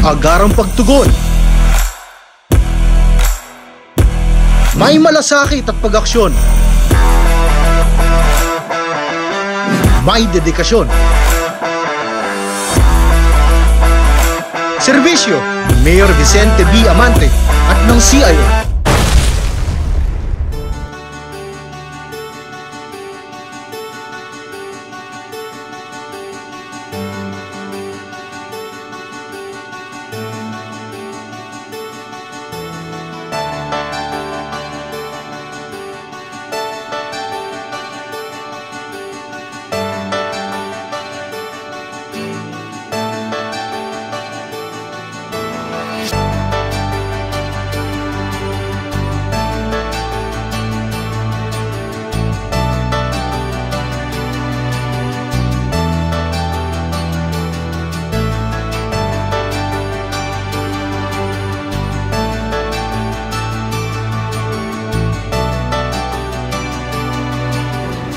agarang pagtugon. May malasakit at pag-aksyon. May dedikasyon. Serbisyo ni Mayor Vicente B. Amante at ng CIO.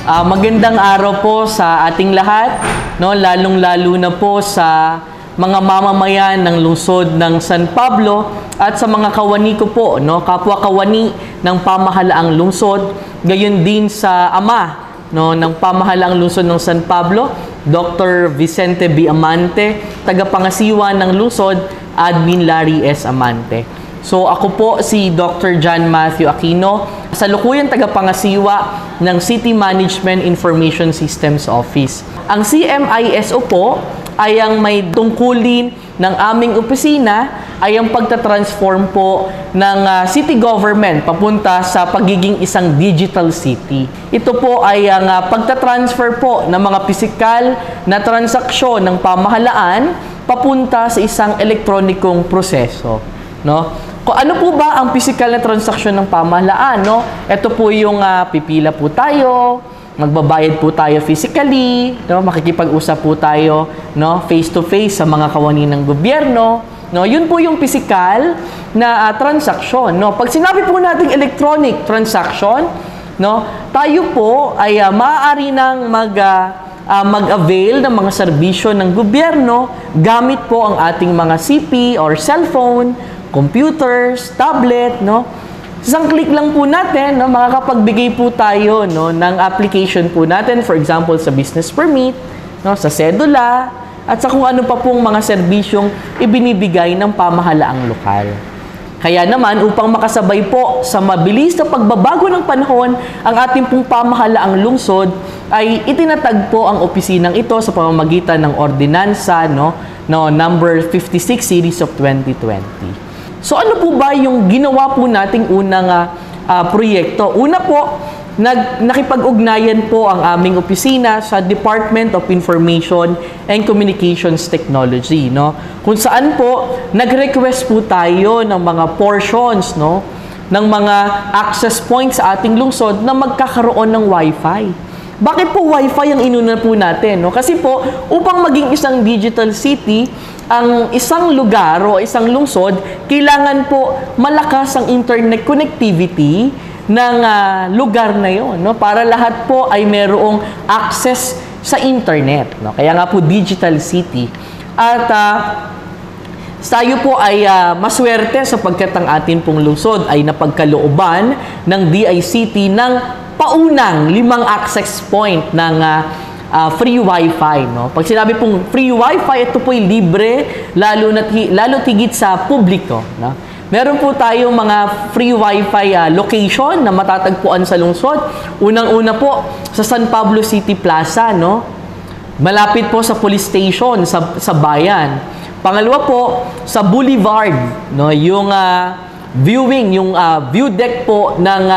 Magandang araw po sa ating lahat, no? Lalong-lalo na po sa mga mamamayan ng lungsod ng San Pablo at sa mga kawani ko po, no? Kapwa kawani ng pamahalaang lungsod, gayon din sa ama, no, ng pamahalaang lungsod ng San Pablo, Dr. Vicente B. Amante, tagapangasiwa ng lungsod, Admin Larry S. Amante. So ako po si Dr. John Matthew Aquino, kasalukuyang tagapangasiwa ng City Management Information Systems Office. Ang CMISO po ay ang may tungkulin ng aming opisina ay ang pagtatransform po ng city government papunta sa pagiging isang digital city. Ito po ay ang pagtatransfer po ng mga pisikal na transaksyon ng pamahalaan papunta sa isang elektronikong proseso, no? Kung ano po ba ang physical na transaksyon ng pamahalaan, no? Ito po yung pipila po tayo, magbabayad po tayo physically, no? Makikipag-usap po tayo, no, face to face sa mga kawani ng gobyerno, no? Yun po yung physical na transaksyon, no? Pag sinabi po nating electronic transaction, no, tayo po ay maaari nang mag-avail ng mga serbisyo ng gobyerno gamit po ang ating mga CP or cellphone, computers, tablet, no? Isang click lang po natin, no, makakapagbigay po tayo, no, ng application po natin, for example, sa business permit, no, sa sedula, at sa kung ano pa pong mga serbisyong ibinibigay ng pamahalaang lokal. Kaya naman, upang makasabay po sa mabilis na pagbabago ng panahon, ang ating pong pamahalaang lungsod ay itinatag po ang opisinang ito sa pamamagitan ng ordinansa, no, number 56 series of 2020. So ano po ba yung ginawa po nating unang proyekto? Una po, nakipag-ugnayan po ang aming opisina sa Department of Information and Communications Technology, no? Kung saan po nag-request po tayo ng mga portions, no, ng mga access points sa ating lungsod na magkakaroon ng Wi-Fi. Bakit po Wi-Fi ang inuna po natin, no? Kasi po upang maging isang digital city, ang isang lugar o isang lungsod, kailangan po malakas ang internet connectivity ng lugar na yon, no? Para lahat po ay mayroong access sa internet, no? Kaya nga po digital city. At tayo po ay maswerte sapagkat ang atin pong lungsod ay napagkalooban ng DICT ng paunang 5 access point ng free Wi-Fi, no? Pag sinabi pong free Wi-Fi, ito po'y libre, lalo tigit sa publiko, no? Meron po tayong mga free Wi-Fi location na matatagpuan sa lungsod. Unang-una po sa San Pablo City Plaza, no? Malapit po sa police station sa bayan. Pangalawa po sa Boulevard, no? Yung viewing, yung view deck po ng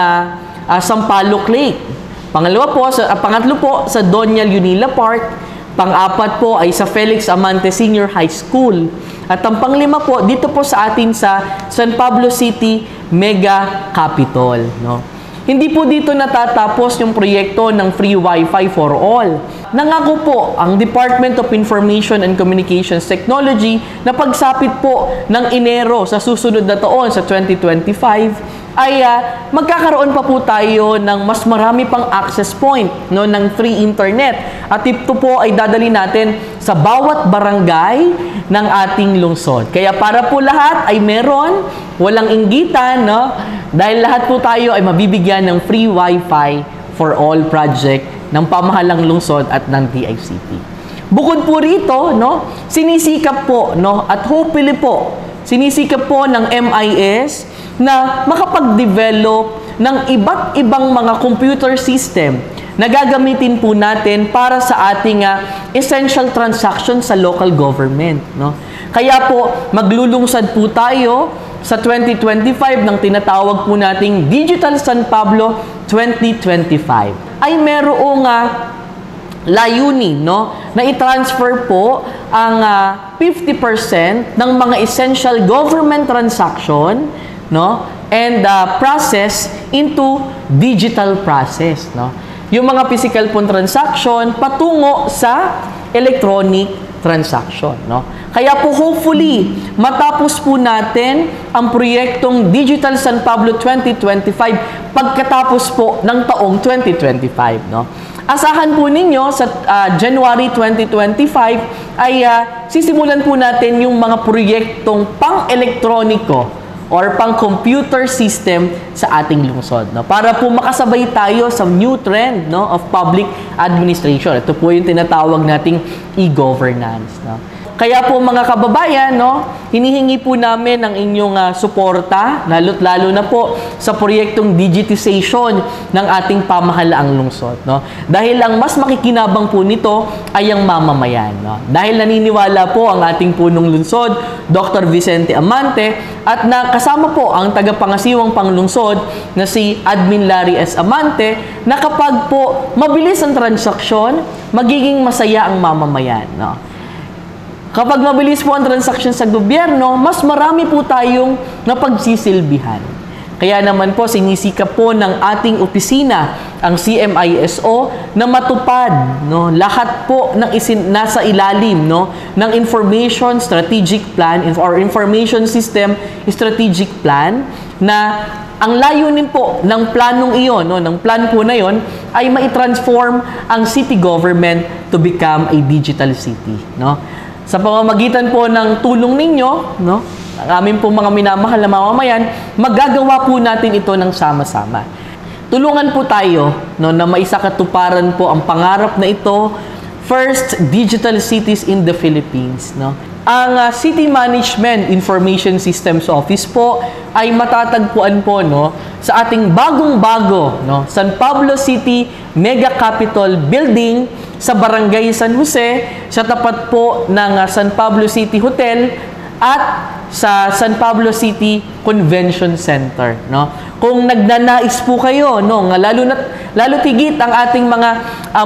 Sampaloc Lake. Pangatlo po sa Doña Leonila Park. Pang-apat po ay sa Felix Amante Senior High School. At ang panglima po dito po sa atin sa San Pablo City Mega Capitol, no? Hindi po dito natatapos yung proyekto ng free Wi-Fi for all. Nangako po ang Department of Information and Communications Technology na pagsapit po ng Enero sa susunod na taon sa 2025 ay magkakaroon pa po tayo ng mas marami pang access point, no, ng free internet. At ito po ay dadali natin sa bawat barangay ng ating lungsod. Kaya para po lahat ay meron, walang inggitan, no? Dahil lahat po tayo ay mabibigyan ng free Wi-Fi for all project ng pamahalang lungsod at ng DICT. Bukod po rito, no, sinisikap po, no, at hopefully po, sinisikap po ng MIS na makapag-develop ng iba't ibang mga computer system na gagamitin po natin para sa ating essential transaction sa local government, no? Kaya po, maglulungsad po tayo sa 2025 ng tinatawag po nating Digital San Pablo 2025. Ay merong layunin, no, na i-transfer po ang 50% ng mga essential government transaction, no, and process into digital process, no. Yung mga physical po transaction patungo sa electronic transaction, no. Kaya po hopefully matapos po natin ang proyektong Digital San Pablo 2025 pagkatapos po ng taong 2025, no. Asahan po ninyo sa January 2025 ay sisimulan po natin yung mga proyektong pang-elektroniko or pang-computer system sa ating lungsod, no? Para po makasabay tayo sa new trend, no, of public administration. Ito po yung tinatawag nating e-governance, no? Kaya po mga kababayan, no, hinihingi po namin ang inyong suporta, lalo na po sa proyektong digitization ng ating pamahalaang lungsod, no. Dahil ang mas makikinabang po nito ay ang mamamayan, no. Dahil naniniwala po ang ating punong lungsod, Dr. Vicente Amante, at kasama po ang tagapangasiwang panglungsod na si Admin Larry S. Amante, na kapag po mabilis ang transaksyon, magiging masaya ang mamamayan, no. Kapag mabilis po ang transaction sa gobyerno, mas marami po tayong napagsisilbihan. Kaya naman po, sinisikap po ng ating opisina, ang CMISO, na matupad, no, lahat po ng nasa ilalim, no, ng Information Strategic Plan or Information System Strategic Plan, na ang layunin po ng planong iyon, no, ng plan po na iyon, ay maitransform ang city government to become a digital city, no. Sa pamamagitan po ng tulong ninyo, no, ang aming po mga minamahal na mamamayan, magagawa po natin ito ng sama-sama. Tulungan po tayo, no, na maisakatuparan po ang pangarap na ito, first digital cities in the Philippines, no. Ang City Management Information Systems Office po ay matatagpuan po, no, sa ating bagong-bago, no, San Pablo City Mega Capitol Building sa Barangay San Jose, sa tapat po ng San Pablo City Hotel at sa San Pablo City Convention Center, no. Kung nagnanais po kayo, no, lalo tigit ang ating mga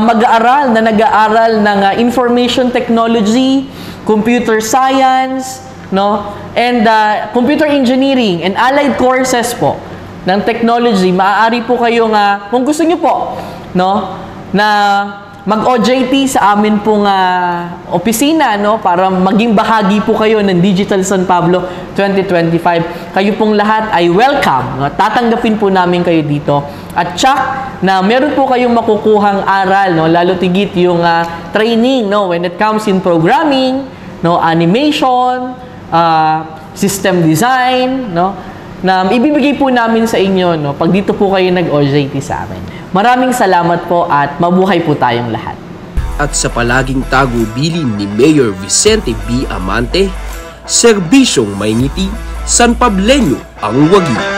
mag-aaral na nag-aaral ng information technology, computer science, no, and computer engineering and allied courses po ng technology, maaari po kayo kung gusto niyo po, no, na mag-OJT sa amin pong opisina, no, para maging bahagi po kayo ng Digital San Pablo 2025. Kayo pong lahat ay welcome, no? Tatanggapin po namin kayo dito. At check na meron po kayong makukuhang aral, no, lalo tigit yung training, no, when it comes in programming, no, animation, system design, no, na ibibigay po namin sa inyo, no, pag dito po kayo nag-OJT sa amin. Maraming salamat po at mabuhay po tayong lahat. At sa palaging tagubilin ni Mayor Vicente B. Amante, serbisyong may ngiti, San Pableño ang wagi.